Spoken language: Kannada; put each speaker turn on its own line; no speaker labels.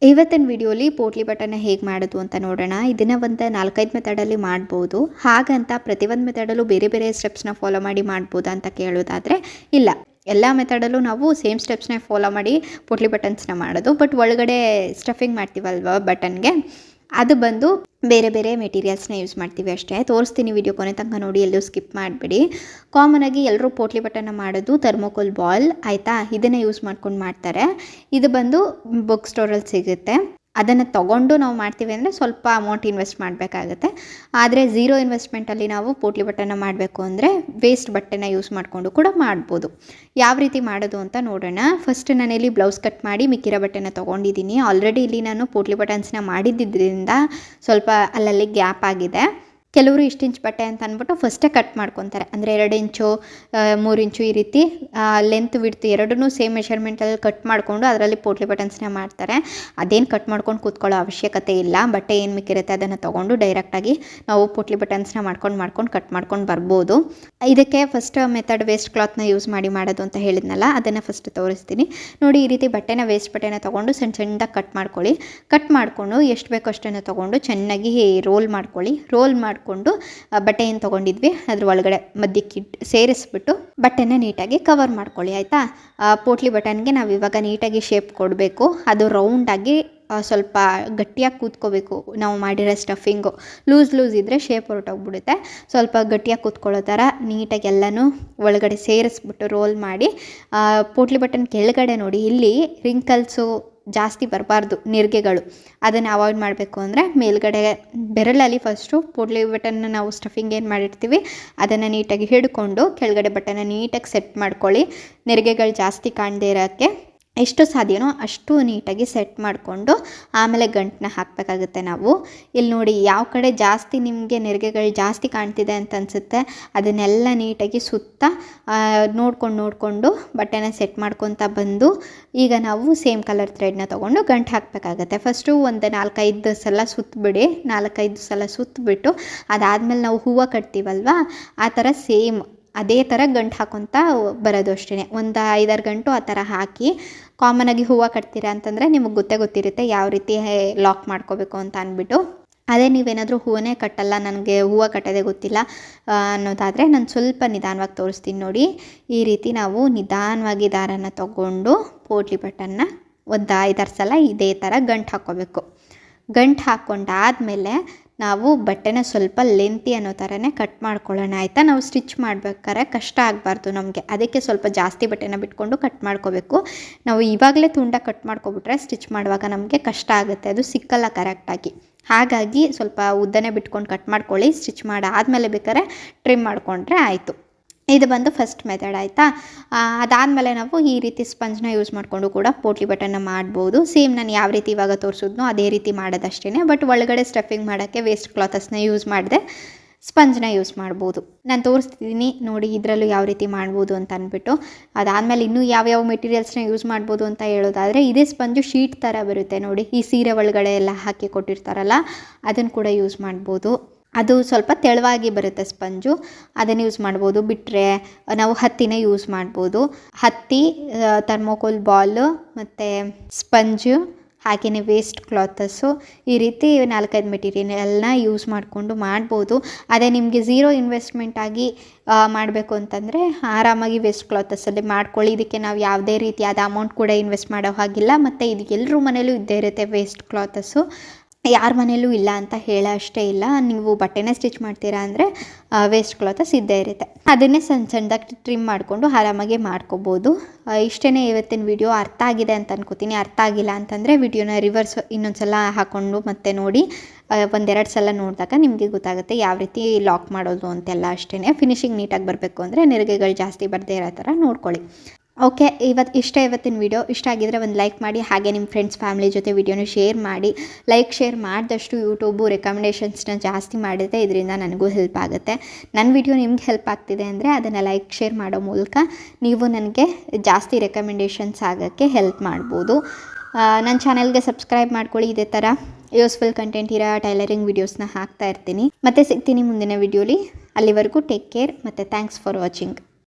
ಇವತ್ತಿನ ವಿಡಿಯೋಲಿ ಪೋಟ್ಲಿ ಬಟನ್ನ ಹೇಗೆ ಮಾಡೋದು ಅಂತ ನೋಡೋಣ. ಇದನ್ನು ಒಂದು 4-5 ಮೆಥಡಲ್ಲಿ ಮಾಡ್ಬೋದು. ಹಾಗಂತ ಪ್ರತಿಯೊಂದು ಮೆಥಡಲ್ಲೂ ಬೇರೆ ಬೇರೆ ಸ್ಟೆಪ್ಸ್ನ ಫಾಲೋ ಮಾಡಿ ಮಾಡ್ಬೋದಾ ಅಂತ ಕೇಳೋದಾದರೆ ಇಲ್ಲ, ಎಲ್ಲ ಮೆಥಡಲ್ಲೂ ನಾವು ಸೇಮ್ ಸ್ಟೆಪ್ಸ್ನೇ ಫಾಲೋ ಮಾಡಿ ಪೋಟ್ಲಿ ಬಟನ್ಸ್ನ ಮಾಡೋದು. ಬಟ್ ಒಳಗಡೆ ಸ್ಟಫಿಂಗ್ ಮಾಡ್ತೀವಲ್ವ ಬಟನ್ಗೆ, ಅದು ಬಂದು ಬೇರೆ ಬೇರೆ ಮೆಟೀರಿಯಲ್ಸ್ನ ಯೂಸ್ ಮಾಡ್ತೀವಿ ಅಷ್ಟೇ. ತೋರಿಸ್ತೀನಿ, ವಿಡಿಯೋ ಕೊನೆ ತನಕ ನೋಡಿ, ಎಲ್ಲೂ ಸ್ಕಿಪ್ ಮಾಡಿಬಿಡಿ. ಕಾಮನಾಗಿ ಎಲ್ಲರೂ ಪೋಟ್ಲಿ ಬಟನ್ನ ಮಾಡೋದು ಥರ್ಮೋಕೋಲ್ ಬಾಲ್, ಆಯಿತಾ? ಇದನ್ನೇ ಯೂಸ್ ಮಾಡ್ಕೊಂಡು ಮಾಡ್ತಾರೆ. ಇದು ಬಂದು ಬುಕ್ ಸ್ಟೋರಲ್ಲಿ ಸಿಗುತ್ತೆ. ಅದನ್ನು ತೊಗೊಂಡು ನಾವು ಮಾಡ್ತೀವಿ ಅಂದರೆ ಸ್ವಲ್ಪ ಅಮೌಂಟ್ ಇನ್ವೆಸ್ಟ್ ಮಾಡಬೇಕಾಗತ್ತೆ. ಆದರೆ ಝೀರೋ ಇನ್ವೆಸ್ಟ್ಮೆಂಟಲ್ಲಿ ನಾವು ಪೋಟ್ಲಿ ಬಟನ್ನ ಮಾಡಬೇಕು ಅಂದರೆ ವೇಸ್ಟ್ ಬಟ್ಟೆನ ಯೂಸ್ ಮಾಡಿಕೊಂಡು ಕೂಡ ಮಾಡ್ಬೋದು. ಯಾವ ರೀತಿ ಮಾಡೋದು ಅಂತ ನೋಡೋಣ. ಫಸ್ಟ್ ನಾನಿಲ್ಲಿ ಬ್ಲೌಸ್ ಕಟ್ ಮಾಡಿ ಮಿಕ್ಕಿರೋ ಬಟ್ಟೆನ ತೊಗೊಂಡಿದ್ದೀನಿ. ಆಲ್ರೆಡಿ ಇಲ್ಲಿ ನಾನು ಪೋಟ್ಲಿ ಬಟನ್ಸ್ನ ಮಾಡಿದ್ದರಿಂದ ಸ್ವಲ್ಪ ಅಲ್ಲಲ್ಲಿ ಗ್ಯಾಪ್ ಆಗಿದೆ. ಕೆಲವರು ಇಷ್ಟು ಇಂಚ್ ಬಟ್ಟೆ ಅಂತ ಅಂದ್ಬಿಟ್ಟು ಫಸ್ಟೇ ಕಟ್ ಮಾಡ್ಕೊತಾರೆ. ಅಂದರೆ 2 ಇಂಚು 3 ಇಂಚು ಈ ರೀತಿ ಲೆಂತ್ ವಿಡ್ತ್ ಎರಡನ್ನೂ ಸೇಮ್ ಮೆಷರ್ಮೆಂಟಲ್ಲಿ ಕಟ್ ಮಾಡಿಕೊಂಡು ಅದರಲ್ಲಿ ಪೋಟ್ಲಿ ಬಟನ್ಸ್ನ ಮಾಡ್ತಾರೆ. ಅದೇನು ಕಟ್ ಮಾಡ್ಕೊಂಡು ಕೂತ್ಕೊಳ್ಳೋ ಅವಶ್ಯಕತೆ ಇಲ್ಲ. ಬಟ್ಟೆ ಏನು ಮಿಕ್ಕಿರುತ್ತೆ ಅದನ್ನು ತೊಗೊಂಡು ಡೈರೆಕ್ಟಾಗಿ ನಾವು ಪೋಟ್ಲಿ ಬಟನ್ಸ್ನ ಮಾಡ್ಕೊಂಡು ಕಟ್ ಮಾಡ್ಕೊಂಡು ಬರ್ಬೋದು. ಇದಕ್ಕೆ ಫಸ್ಟ್ ಮೆಥಡ್ ವೇಸ್ಟ್ ಕ್ಲಾತ್ನ ಯೂಸ್ ಮಾಡಿ ಮಾಡೋದು ಅಂತ ಹೇಳಿದ್ನಲ್ಲ, ಅದನ್ನು ಫಸ್ಟ್ ತೋರಿಸ್ತೀನಿ ನೋಡಿ. ಈ ರೀತಿ ವೇಸ್ಟ್ ಬಟ್ಟೆನ ತೊಗೊಂಡು ಸಣ್ಣದಾಗಿ ಕಟ್ ಮಾಡ್ಕೊಳ್ಳಿ. ಕಟ್ ಮಾಡಿಕೊಂಡು ಎಷ್ಟು ಬೇಕೋ ಅಷ್ಟನ್ನು ತೊಗೊಂಡು ಚೆನ್ನಾಗಿ ರೋಲ್ ಮಾಡ್ಕೊಳ್ಳಿ. ರೋಲ್ ಮಾಡಿಕೊಂಡು ಬಟ್ಟೆ ಏನು ತೊಗೊಂಡಿದ್ವಿ ಅದ್ರ ಒಳಗಡೆ ಮಧ್ಯಕ್ಕೆ ಸೇರಿಸ್ಬಿಟ್ಟು ಬಟ್ಟೆನ ನೀಟಾಗಿ ಕವರ್ ಮಾಡ್ಕೊಳ್ಳಿ, ಆಯಿತಾ? ಪೋಟ್ಲಿ ಬಟನ್ಗೆ ನಾವು ಇವಾಗ ನೀಟಾಗಿ ಶೇಪ್ ಕೊಡಬೇಕು. ಅದು ರೌಂಡಾಗಿ ಸ್ವಲ್ಪ ಗಟ್ಟಿಯಾಗಿ ಕೂತ್ಕೋಬೇಕು. ನಾವು ಮಾಡಿರೋ ಸ್ಟಫಿಂಗು ಲೂಸ್ ಇದ್ದರೆ ಶೇಪ್ ಹೊರಟೋಗ್ಬಿಡುತ್ತೆ. ಸ್ವಲ್ಪ ಗಟ್ಟಿಯಾಗಿ ಕೂತ್ಕೊಳ್ಳೋ ಥರ ನೀಟಾಗಿ ಎಲ್ಲನೂ ಒಳಗಡೆ ಸೇರಿಸ್ಬಿಟ್ಟು ರೋಲ್ ಮಾಡಿ ಪೋಟ್ಲಿ ಬಟನ್ ಕೆಳಗಡೆ ನೋಡಿ, ಇಲ್ಲಿ ರಿಂಕಲ್ಸು ಜಾಸ್ತಿ ಬರಬಾರ್ದು, ನಿರ್ಗೆಗಳು. ಅದನ್ನು ಅವಾಯ್ಡ್ ಮಾಡಬೇಕು ಅಂದರೆ ಮೇಲ್ಗಡೆ ಬೆರಳಲ್ಲಿ ಫಸ್ಟು ಪೋಟ್ಲಿ ಬಟನ್ನ ನಾವು ಸ್ಟಫಿಂಗ್ ಏನು ಮಾಡಿರ್ತೀವಿ ಅದನ್ನು ನೀಟಾಗಿ ಹಿಡ್ಕೊಂಡು ಕೆಳಗಡೆ ಬಟನ್ನ ನೀಟಾಗಿ ಸೆಟ್ ಮಾಡ್ಕೊಳ್ಳಿ. ನೆರಿಗೆಗಳು ಜಾಸ್ತಿ ಕಾಣದೇ ಇರೋಕ್ಕೆ ಎಷ್ಟು ಸಾಧ್ಯನೋ ಅಷ್ಟು ನೀಟಾಗಿ ಸೆಟ್ ಮಾಡಿಕೊಂಡು ಆಮೇಲೆ ಗಂಟನ್ನ ಹಾಕಬೇಕಾಗುತ್ತೆ ನಾವು. ಇಲ್ಲಿ ನೋಡಿ, ಯಾವ ಕಡೆ ಜಾಸ್ತಿ ನಿಮಗೆ ನೆರಿಗೆಗಳು ಜಾಸ್ತಿ ಕಾಣ್ತಿದೆ ಅಂತ ಅನಿಸುತ್ತೆ ಅದನ್ನೆಲ್ಲ ನೀಟಾಗಿ ಸುತ್ತ ನೋಡಿಕೊಂಡು ಬಟ್ಟೆನ ಸೆಟ್ ಮಾಡ್ಕೊತ ಬಂದು ಈಗ ನಾವು ಸೇಮ್ ಕಲರ್ ಥ್ರೆಡ್ನ ತೊಗೊಂಡು ಗಂಟು ಹಾಕಬೇಕಾಗತ್ತೆ. ಫಸ್ಟು ಒಂದು 4-5 ಸಲ ಸುತ್ತಬಿಡಿ. 4-5 ಸಲ ಸುತ್ತಬಿಟ್ಟು ಅದಾದಮೇಲೆ ನಾವು ಹೂವು ಕಟ್ತೀವಲ್ವ, ಆ ಥರ ಸೇಮ್ ಅದೇ ಥರ ಗಂಟು ಹಾಕೊತ ಬರೋದು ಅಷ್ಟೇ. ಒಂದು 5-6 ಗಂಟು ಆ ಥರ ಹಾಕಿ. ಕಾಮನಾಗಿ ಹೂವು ಕಟ್ತೀರಾ ಅಂತಂದರೆ ನಿಮಗೆ ಗೊತ್ತಿರುತ್ತೆ ಯಾವ ರೀತಿ ಲಾಕ್ ಮಾಡ್ಕೋಬೇಕು ಅಂತ ಅಂದ್ಬಿಟ್ಟು. ಅದೇ ನೀವೇನಾದರೂ ಹೂವನ್ನೇ ಕಟ್ಟಲ್ಲ, ನನಗೆ ಹೂವು ಕಟ್ಟೋದೇ ಗೊತ್ತಿಲ್ಲ ಅನ್ನೋದಾದರೆ ನಾನು ಸ್ವಲ್ಪ ನಿಧಾನವಾಗಿ ತೋರಿಸ್ತೀನಿ ನೋಡಿ. ಈ ರೀತಿ ನಾವು ನಿಧಾನವಾಗಿ ದಾರನ ತೊಗೊಂಡು ಪೋಟ್ಲಿ ಬಟನ್ನ ಒಂದು 5-6 ಸಲ ಇದೇ ಥರ ಗಂಟು ಹಾಕ್ಕೋಬೇಕು. ಗಂಟು ಹಾಕ್ಕೊಂಡಾದಮೇಲೆ ನಾವು ಬಟ್ಟೆನ ಸ್ವಲ್ಪ ಲೆಂತಿ ಅನ್ನೋ ಥರನೇ ಕಟ್ ಮಾಡ್ಕೊಳ್ಳೋಣ, ಆಯಿತಾ? ನಾವು ಸ್ಟಿಚ್ ಮಾಡ್ಬೇಕಾದ್ರೆ ಕಷ್ಟ ಆಗಬಾರ್ದು ನಮಗೆ, ಅದಕ್ಕೆ ಸ್ವಲ್ಪ ಜಾಸ್ತಿ ಬಟ್ಟೆನ ಬಿಟ್ಕೊಂಡು ಕಟ್ ಮಾಡ್ಕೋಬೇಕು. ನಾವು ಇವಾಗಲೇ ತುಂಡ ಕಟ್ ಮಾಡ್ಕೊಬಿಟ್ರೆ ಸ್ಟಿಚ್ ಮಾಡುವಾಗ ನಮಗೆ ಕಷ್ಟ ಆಗುತ್ತೆ, ಅದು ಸಿಕ್ಕಲ್ಲ ಕರೆಕ್ಟಾಗಿ. ಹಾಗಾಗಿ ಸ್ವಲ್ಪ ಉದ್ದನೇ ಬಿಟ್ಕೊಂಡು ಕಟ್ ಮಾಡ್ಕೊಳ್ಳಿ. ಸ್ಟಿಚ್ ಮಾಡಾದಮೇಲೆ ಬೇಕಾದ್ರೆ ಟ್ರಿಮ್ ಮಾಡಿಕೊಂಡ್ರೆ ಆಯಿತು. ಇದು ಬಂದು ಫಸ್ಟ್ ಮೆಥಡ್, ಆಯಿತಾ? ಅದಾದಮೇಲೆ ನಾವು ಈ ರೀತಿ ಸ್ಪಂಜ್ನ ಯೂಸ್ ಮಾಡಿಕೊಂಡು ಕೂಡ ಪೋಟ್ಲಿ ಬಟನ್ನ ಮಾಡ್ಬೋದು. ಸೇಮ್ ನಾನು ಯಾವ ರೀತಿ ಇವಾಗ ತೋರಿಸಿದ್ನೋ ಅದೇ ರೀತಿ ಮಾಡೋದಷ್ಟೇ. ಬಟ್ ಒಳಗಡೆ ಸ್ಟಫಿಂಗ್ ಮಾಡೋಕ್ಕೆ ವೇಸ್ಟ್ ಕ್ಲಾತಸ್ನ ಯೂಸ್ ಮಾಡಿದೆ, ಸ್ಪಂಜ್ನ ಯೂಸ್ ಮಾಡ್ಬೋದು. ನಾನು ತೋರಿಸ್ತಿದ್ದೀನಿ ನೋಡಿ ಇದರಲ್ಲೂ ಯಾವ ರೀತಿ ಮಾಡ್ಬೋದು ಅಂತ ಅಂದ್ಬಿಟ್ಟು. ಅದಾದಮೇಲೆ ಇನ್ನೂ ಯಾವ್ಯಾವ ಮೆಟೀರಿಯಲ್ಸ್ನ ಯೂಸ್ ಮಾಡ್ಬೋದು ಅಂತ ಹೇಳೋದಾದರೆ, ಇದೇ ಸ್ಪಂಜು ಶೀಟ್ ಥರ ಬರುತ್ತೆ ನೋಡಿ, ಈ ಸೀರೆ ಒಳಗಡೆ ಎಲ್ಲ ಹಾಕಿ ಕೊಟ್ಟಿರ್ತಾರಲ್ಲ ಅದನ್ನು ಕೂಡ ಯೂಸ್ ಮಾಡ್ಬೋದು. ಅದು ಸ್ವಲ್ಪ ತೆಳುವಾಗಿ ಬರುತ್ತೆ ಸ್ಪಂಜು, ಅದನ್ನು ಯೂಸ್ ಮಾಡ್ಬೋದು. ಬಿಟ್ಟರೆ ನಾವು ಹತ್ತಿನೇ ಯೂಸ್ ಮಾಡ್ಬೋದು. ಹತ್ತಿ, ಥರ್ಮೋಕೋಲ್ ಬಾಲು ಮತ್ತು ಸ್ಪಂಜು, ಹಾಗೆಯೇ ವೇಸ್ಟ್ ಕ್ಲಾತಸ್ಸು, ಈ ರೀತಿ 4-5 ಮೆಟೀರಿಯಲ್ನ ಯೂಸ್ ಮಾಡಿಕೊಂಡು ಮಾಡ್ಬೋದು. ಅದೇ ನಿಮಗೆ ಝೀರೋ ಇನ್ವೆಸ್ಟ್ಮೆಂಟಾಗಿ ಮಾಡಬೇಕು ಅಂತಂದರೆ ಆರಾಮಾಗಿ ವೇಸ್ಟ್ ಕ್ಲಾತಸ್ಸಲ್ಲಿ ಮಾಡ್ಕೊಳ್ಳಿ. ಇದಕ್ಕೆ ನಾವು ಯಾವುದೇ ರೀತಿಯಾದ ಅಮೌಂಟ್ ಕೂಡ ಇನ್ವೆಸ್ಟ್ ಮಾಡೋ ಹಾಗಿಲ್ಲ. ಮತ್ತು ಇದಕ್ಕೆ ಎಲ್ಲರ ಮನೇಲೂ ಇದ್ದೇ ಇರುತ್ತೆ ವೇಸ್ಟ್ ಕ್ಲಾತಸ್ಸು, ಯಾರ ಮನೇಲೂ ಇಲ್ಲ ಅಂತ ಹೇಳೋ ಅಷ್ಟೇ ಇಲ್ಲ. ನೀವು ಬಟ್ಟೆನೇ ಸ್ಟಿಚ್ ಮಾಡ್ತೀರಾ ಅಂದರೆ ವೇಸ್ಟ್ ಕ್ಲಾತಸ್ ಇದ್ದೇ ಇರುತ್ತೆ. ಅದನ್ನೇ ಸಣ್ಣದಾಗಿ ಟ್ರಿಮ್ ಮಾಡಿಕೊಂಡು ಆರಾಮಾಗಿ ಮಾಡ್ಕೋಬೋದು. ಇಷ್ಟೇ ಇವತ್ತಿನ ವಿಡಿಯೋ. ಅರ್ಥ ಆಗಿದೆ ಅಂತ ಅನ್ಕೋತೀನಿ. ಅರ್ಥ ಆಗಿಲ್ಲ ಅಂತಂದರೆ ವಿಡಿಯೋನ ರಿವರ್ಸ್ ಇನ್ನೊಂದು ಸಲ ಹಾಕ್ಕೊಂಡು ಮತ್ತೆ ನೋಡಿ. 1-2 ಸಲ ನೋಡಿದಾಗ ನಿಮಗೆ ಗೊತ್ತಾಗುತ್ತೆ ಯಾವ ರೀತಿ ಲಾಕ್ ಮಾಡೋದು ಅಂತೆಲ್ಲ ಅಷ್ಟೇ. ಫಿನಿಶಿಂಗ್ ನೀಟಾಗಿ ಬರಬೇಕು ಅಂದರೆ ನೆರಿಗೆಗಳು ಜಾಸ್ತಿ ಬರದೇ ಇರೋ ಥರ ನೋಡ್ಕೊಳ್ಳಿ. ಓಕೆ, ಇವತ್ತಿನ ವಿಡಿಯೋ ಇಷ್ಟ ಆಗಿದ್ರೆ ಒಂದು ಲೈಕ್ ಮಾಡಿ. ಹಾಗೆ ನಿಮ್ಮ ಫ್ರೆಂಡ್ಸ್ ಫ್ಯಾಮಿಲಿ ಜೊತೆ ವಿಡಿಯೋನ ಶೇರ್ ಮಾಡಿ. ಶೇರ್ ಮಾಡಿದಷ್ಟು ಯೂಟ್ಯೂಬು ರೆಕಮೆಂಡೇಷನ್ಸ್ನ ಜಾಸ್ತಿ ಮಾಡಿದ್ರೆ ಇದರಿಂದ ನನಗೂ ಹೆಲ್ಪ್ ಆಗುತ್ತೆ. ನನ್ನ ವಿಡಿಯೋ ನಿಮ್ಗೆ ಹೆಲ್ಪ್ ಆಗ್ತಿದೆ ಅಂದರೆ ಅದನ್ನು ಶೇರ್ ಮಾಡೋ ಮೂಲಕ ನೀವು ನನಗೆ ಜಾಸ್ತಿ ರೆಕಮೆಂಡೇಷನ್ಸ್ ಆಗೋಕ್ಕೆ ಹೆಲ್ಪ್ ಮಾಡ್ಬೋದು. ನನ್ನ ಚಾನಲ್ಗೆ ಸಬ್ಸ್ಕ್ರೈಬ್ ಮಾಡ್ಕೊಳ್ಳಿ. ಇದೇ ಥರ ಯೂಸ್ಫುಲ್ ಕಂಟೆಂಟ್ ಇರೋ ಟೈಲರಿಂಗ್ ವೀಡಿಯೋಸ್ನ ಹಾಕ್ತಾ ಇರ್ತೀನಿ. ಮತ್ತೆ ಸಿಗ್ತೀನಿ ಮುಂದಿನ ವಿಡಿಯೋಲಿ. ಅಲ್ಲಿವರೆಗೂ ಟೇಕ್ ಕೇರ್ ಮತ್ತು ಥ್ಯಾಂಕ್ಸ್ ಫಾರ್ ವಾಚಿಂಗ್.